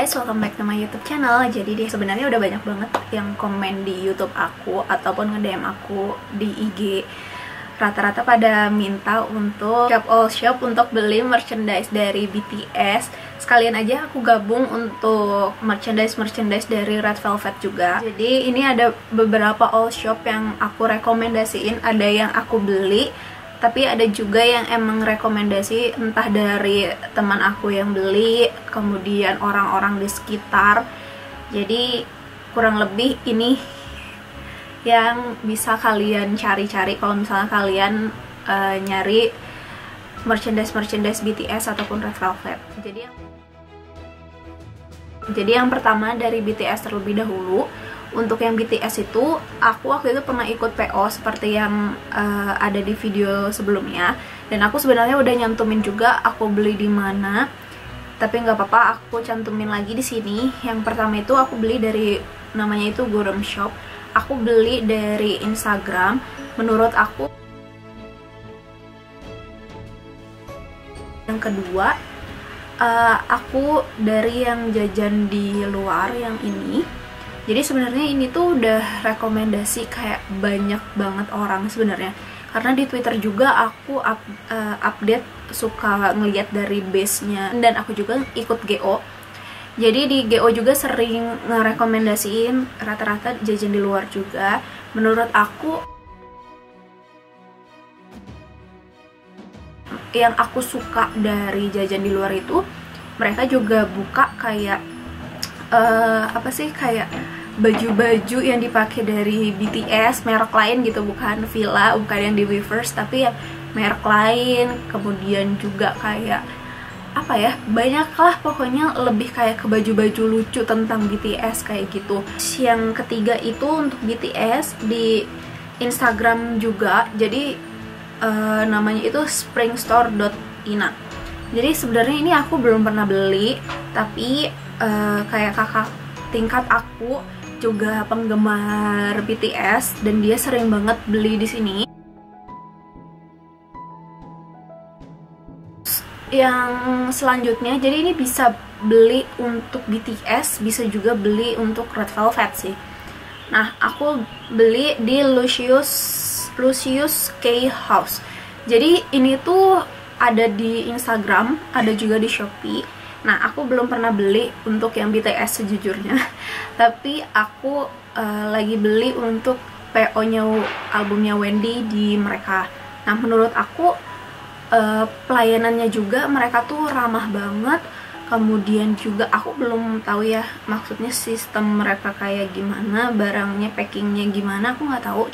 guys, welcome back to my YouTube channel. Jadi dia sebenarnya udah banyak banget yang komen di YouTube aku ataupun nge-DM aku di IG. Rata-rata pada minta untuk shop all shop untuk beli merchandise dari BTS. Sekalian aja aku gabung untuk merchandise dari Red Velvet juga. Jadi ini ada beberapa all shop yang aku rekomendasiin, ada yang aku beli, tapi ada juga yang emang rekomendasi entah dari teman aku yang beli, kemudian orang-orang di sekitar. Jadi kurang lebih ini yang bisa kalian cari-cari kalau misalnya kalian nyari merchandise BTS ataupun Red Velvet. Jadi yang pertama dari BTS terlebih dahulu. Untuk yang BTS itu, aku waktu itu pernah ikut PO seperti yang ada di video sebelumnya. Dan aku sebenarnya udah nyantumin juga aku beli di mana. Tapi nggak apa-apa, aku cantumin lagi di sini. Yang pertama itu aku beli dari, namanya itu Gurem Shop. Aku beli dari Instagram. Menurut aku, yang kedua, aku dari yang jajan di luar yang ini. Jadi sebenarnya ini tuh udah rekomendasi kayak banyak banget orang sebenarnya. Karena di Twitter juga aku update suka ngeliat dari base-nya, dan aku juga ikut GO. Jadi di GO juga sering ngerekomendasiin rata-rata jajan di luar juga. Menurut aku yang aku suka dari jajan di luar itu, mereka juga buka kayak kayak baju-baju yang dipakai dari BTS, merek lain gitu, bukan Fila, bukan yang di Weverse, tapi yang merek lain. Kemudian juga kayak banyak lah pokoknya, lebih kayak ke baju-baju lucu tentang BTS kayak gitu. Yang ketiga itu untuk BTS di Instagram juga, jadi namanya itu springstore.ina. Jadi sebenarnya ini aku belum pernah beli, tapi kayak kakak tingkat aku juga penggemar BTS dan dia sering banget beli di sini. Yang selanjutnya, jadi ini bisa beli untuk BTS, bisa juga beli untuk Red Velvet sih. Nah, aku beli di Lucius K House. Jadi ini tuh ada di Instagram, ada juga di Shopee. Nah, aku belum pernah beli untuk yang BTS sejujurnya, tapi aku lagi beli untuk PO-nya albumnya Wendy di mereka. Nah, menurut aku pelayanannya juga mereka tuh ramah banget. Kemudian juga aku belum tahu ya, maksudnya sistem mereka kayak gimana, barangnya packingnya gimana, aku nggak tahu.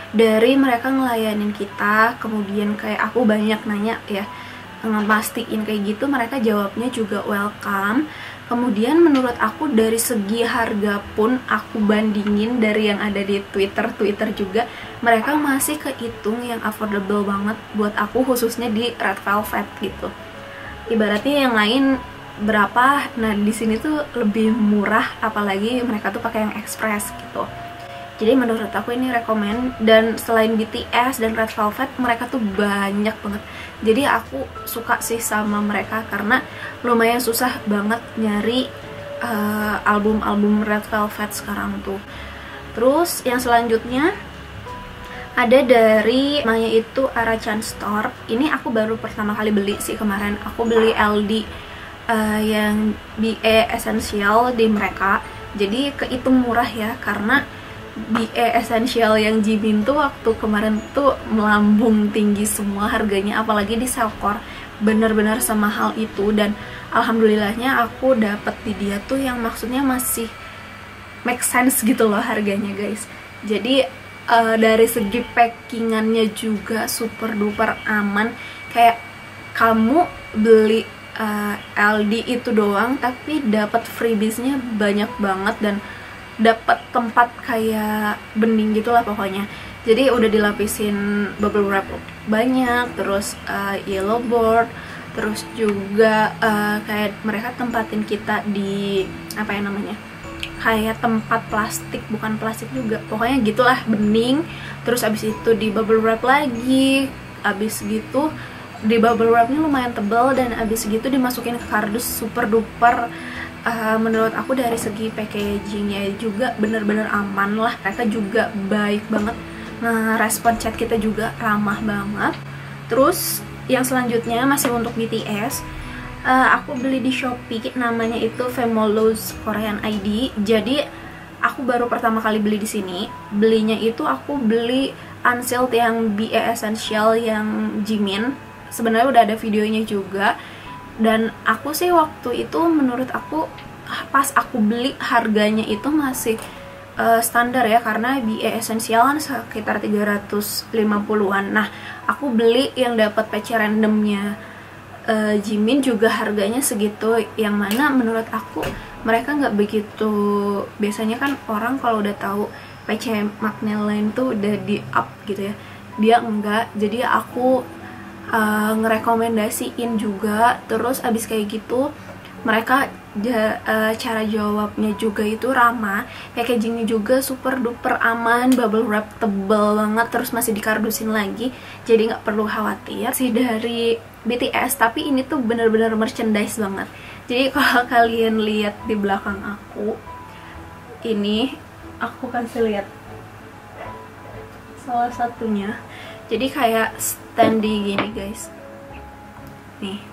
Dari mereka ngelayanin kita, kemudian kayak aku banyak nanya ya, ngemastiin kayak gitu, mereka jawabnya juga welcome. Kemudian menurut aku dari segi harga pun aku bandingin dari yang ada di Twitter juga, mereka masih kehitung yang affordable banget buat aku, khususnya di Red Velvet gitu. Ibaratnya yang lain berapa, nah di sini tuh lebih murah, apalagi mereka tuh pakai yang express gitu. Jadi menurut aku ini rekomen. Dan selain BTS dan Red Velvet, mereka tuh banyak banget. Jadi aku suka sih sama mereka karena lumayan susah banget nyari album-album Red Velvet sekarang tuh. Terus yang selanjutnya ada dari namanya itu Arachan Store. Ini aku baru pertama kali beli sih kemarin. Aku beli LD yang BE Essential di mereka. Jadi kehitung murah ya, karena BE Essential yang Jimin tuh waktu kemarin tuh melambung tinggi semua harganya, apalagi di Selcor, bener-bener semahal itu. Dan alhamdulillahnya aku dapet di dia tuh yang maksudnya masih make sense gitu loh harganya guys. Jadi dari segi packingannya juga super duper aman. Kayak kamu beli LD itu doang, tapi dapat freebiesnya banyak banget dan dapat tempat kayak bening gitulah pokoknya. Jadi udah dilapisin bubble wrap banyak, terus yellow board, terus juga kayak mereka tempatin kita di kayak tempat plastik, bukan plastik juga, pokoknya gitulah bening. Terus abis itu di bubble wrap lagi, abis gitu di bubble wrapnya lumayan tebal, dan abis gitu dimasukin ke kardus super duper. Menurut aku dari segi packagingnya juga bener-bener aman lah, mereka juga baik banget, respon chat kita juga ramah banget. Terus yang selanjutnya masih untuk BTS, aku beli di Shopee, namanya itu Famous Korean ID. Jadi aku baru pertama kali beli di sini. Belinya itu aku beli unsealed yang BE Essential yang Jimin. Sebenarnya udah ada videonya juga. Dan aku sih waktu itu, menurut aku pas aku beli harganya itu masih standar ya, karena BE Essential kan sekitar 350-an. Nah, aku beli yang dapat PC randomnya Jimin juga harganya segitu, yang mana menurut aku mereka nggak begitu. Biasanya kan orang kalau udah tahu PC magnet lain tuh udah di up gitu ya, dia enggak. Jadi aku ngerekomendasiin juga. Terus abis kayak gitu mereka cara jawabnya juga itu ramah, packagingnya juga super duper aman, bubble wrap tebel banget, terus masih dikardusin lagi, jadi nggak perlu khawatir sih dari BTS. Tapi ini tuh bener-bener merchandise banget. Jadi kalau kalian lihat di belakang aku ini, aku kasih lihat salah satunya. Jadi kayak standy gini guys, nih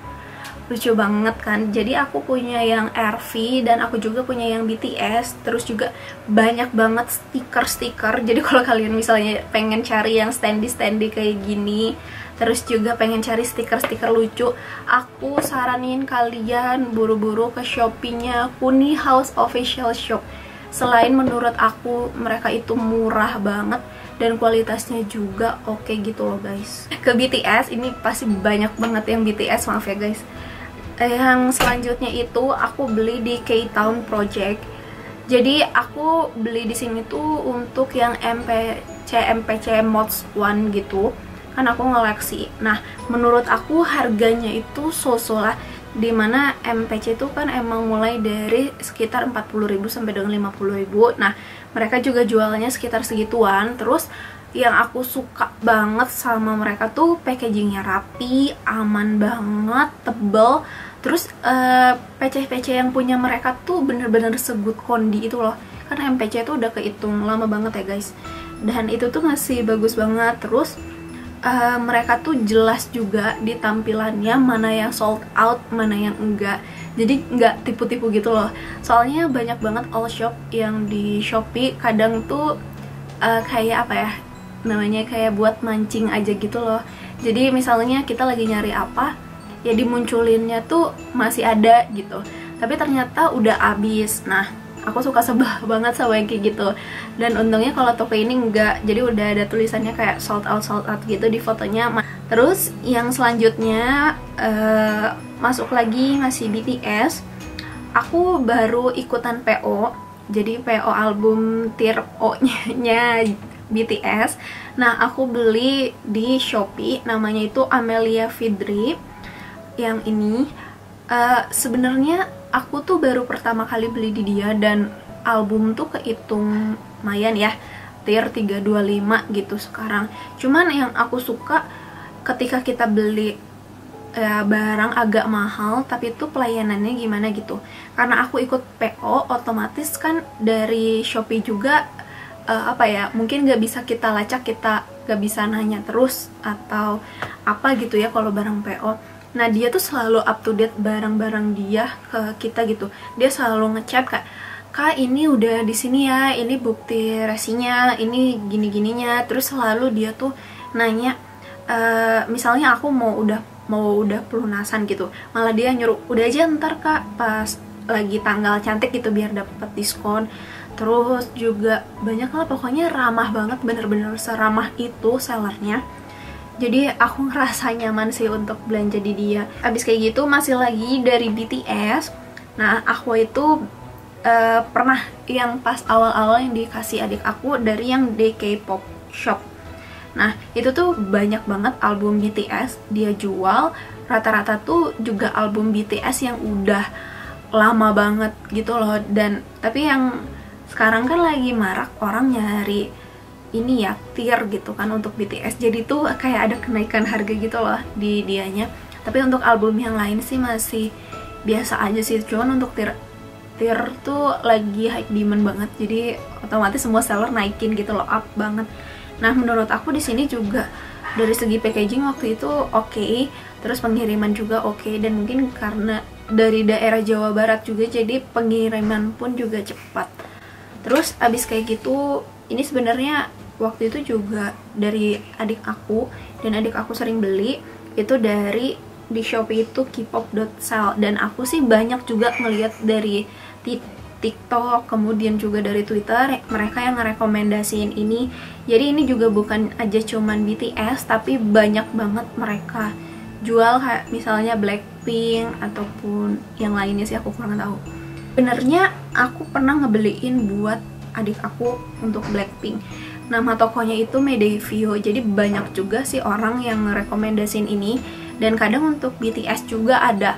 lucu banget kan. Jadi aku punya yang RV dan aku juga punya yang BTS. Terus juga banyak banget stiker-stiker. Jadi kalau kalian misalnya pengen cari yang standy kayak gini, terus juga pengen cari stiker-stiker lucu, aku saranin kalian buru-buru ke Shopee-nya Kuni House Official Shop. Selain menurut aku mereka itu murah banget dan kualitasnya juga oke gitu loh guys. Ke BTS ini pasti banyak banget yang BTS, maaf ya guys. Yang selanjutnya itu aku beli di K-Town Project. Jadi aku beli di sini tuh untuk yang MPC Mods 1 gitu, kan aku ngoleksi. Nah, menurut aku harganya itu so-so lah, dimana MPC itu kan emang mulai dari sekitar 40.000 sampai dengan 50.000. Nah, mereka juga jualnya sekitar segituan. Terus yang aku suka banget sama mereka tuh packagingnya rapi, aman banget, tebel. Terus PC-PC yang punya mereka tuh bener-bener segood kondi itu loh. Karena MPC itu udah kehitung lama banget ya guys, dan itu tuh masih bagus banget. Terus mereka tuh jelas juga di tampilannya mana yang sold out, mana yang enggak. Jadi nggak tipu-tipu gitu loh. Soalnya banyak banget all shop yang di Shopee kadang tuh kayak apa ya namanya, kayak buat mancing aja gitu loh. Jadi misalnya kita lagi nyari apa, ya dimunculinnya tuh masih ada gitu, tapi ternyata udah habis. Nah, aku suka sebel banget sama yang kayak gitu. Dan untungnya kalau toko ini enggak, jadi udah ada tulisannya kayak sold out gitu di fotonya. Terus yang selanjutnya masuk lagi masih BTS. Aku baru ikutan PO, jadi PO album Tier O-nya BTS. Nah, aku beli di Shopee, namanya itu Amelia Fidri. Yang ini sebenarnya aku tuh baru pertama kali beli di dia, dan album tuh kehitung lumayan ya, tier 325 gitu sekarang. Cuman yang aku suka ketika kita beli barang agak mahal tapi itu pelayanannya gimana gitu. Karena aku ikut PO, otomatis kan dari Shopee juga apa ya, mungkin gak bisa kita lacak, kita gak bisa nanya terus atau apa gitu ya kalau barang PO. Nah, dia tuh selalu up to date barang-barang dia ke kita gitu. Dia selalu ngechat kayak, "Kak, ini udah di sini ya, ini bukti resinya, ini gini-gininya." Terus selalu dia tuh nanya, misalnya aku mau udah pelunasan gitu, malah dia nyuruh, "Udah aja ntar Kak, pas lagi tanggal cantik gitu biar dapat diskon." Terus juga banyak lah, pokoknya ramah banget, bener-bener seramah itu sellernya. Jadi aku ngerasa nyaman sih untuk belanja di dia. Abis kayak gitu masih lagi dari BTS. Nah, aku itu pernah yang pas awal-awal yang dikasih adik aku dari yang DK Pop Shop. Nah, itu tuh banyak banget album BTS dia jual. Rata-rata tuh juga album BTS yang udah lama banget gitu loh. Dan tapi yang sekarang kan lagi marak orang nyari ini ya tier gitu kan untuk BTS, jadi tuh kayak ada kenaikan harga gitu loh di dianya. Tapi untuk album yang lain sih masih biasa aja sih, cuman untuk tier tuh lagi high demand banget, jadi otomatis semua seller naikin gitu loh, up banget. Nah menurut aku di sini juga dari segi packaging waktu itu oke, terus pengiriman juga oke, dan mungkin karena dari daerah Jawa Barat juga jadi pengiriman pun juga cepat. Terus abis kayak gitu, ini sebenarnya waktu itu juga dari adik aku, dan adik aku sering beli itu dari di Shopee itu kpop.sale, dan aku sih banyak juga ngeliat dari TikTok, kemudian juga dari Twitter, mereka yang ngerekomendasiin ini. Jadi ini juga bukan aja cuman BTS, tapi banyak banget mereka jual kayak misalnya Blackpink ataupun yang lainnya sih, aku kurang tahu. Sebenarnya aku pernah ngebeliin buat adik aku untuk Blackpink. Nama tokonya itu Medevio, jadi banyak juga sih orang yang ngerekomendasiin ini. Dan kadang untuk BTS juga ada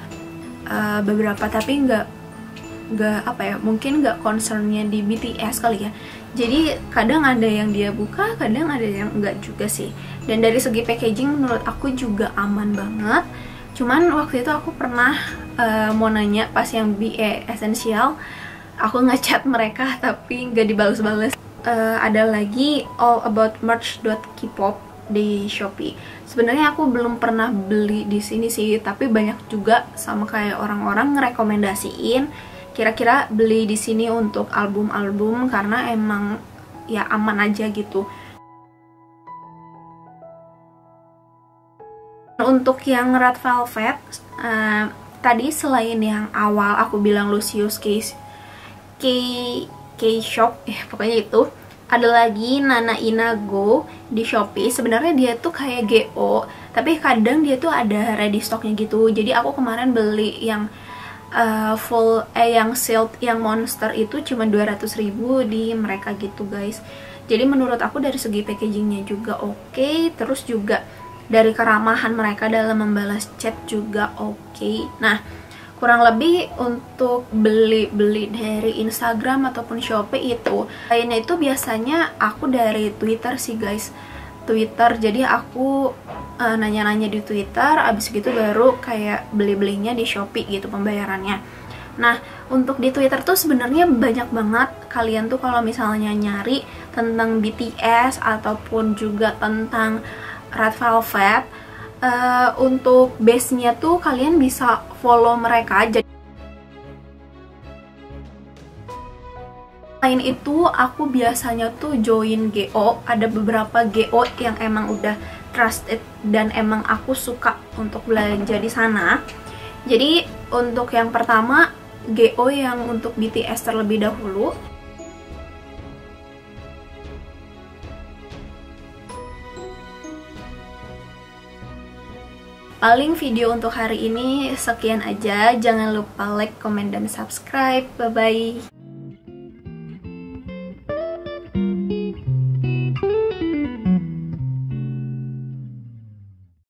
beberapa, tapi nggak apa ya, mungkin nggak concernnya di BTS kali ya. Jadi kadang ada yang dia buka, kadang ada yang enggak juga sih. Dan dari segi packaging menurut aku juga aman banget. Cuman waktu itu aku pernah mau nanya pas yang BE Essential, aku ngechat mereka tapi nggak dibales-bales. Ada lagi allaboutmerch.kpop di Shopee. Sebenarnya aku belum pernah beli di sini sih, tapi banyak juga sama kayak orang-orang ngerekomendasiin kira-kira beli di sini untuk album-album karena emang ya aman aja gitu. Untuk yang Red Velvet, tadi selain yang awal aku bilang Lucius K-Shop, pokoknya itu, ada lagi Nana Ina Go di Shopee. Sebenarnya dia tuh kayak GO, tapi kadang dia tuh ada ready stocknya gitu. Jadi aku kemarin beli yang yang sealed, yang monster itu cuma 200.000 di mereka gitu guys. Jadi menurut aku dari segi packagingnya juga oke, terus juga dari keramahan mereka dalam membalas chat juga oke. Nah kurang lebih untuk beli dari Instagram ataupun Shopee itu lainnya itu biasanya aku dari Twitter sih guys, Twitter. Jadi aku nanya-nanya di Twitter, abis gitu baru kayak beli-belinya di Shopee gitu pembayarannya. Nah untuk di Twitter tuh sebenarnya banyak banget, kalian tuh kalau misalnya nyari tentang BTS ataupun juga tentang Red Velvet, untuk base-nya tuh kalian bisa follow mereka. Jadi selain itu aku biasanya tuh join GO, ada beberapa GO yang emang udah trusted dan emang aku suka untuk belanja di sana. Jadi untuk yang pertama GO yang untuk BTS terlebih dahulu. Paling video untuk hari ini sekian aja. Jangan lupa like, comment, dan subscribe. Bye-bye.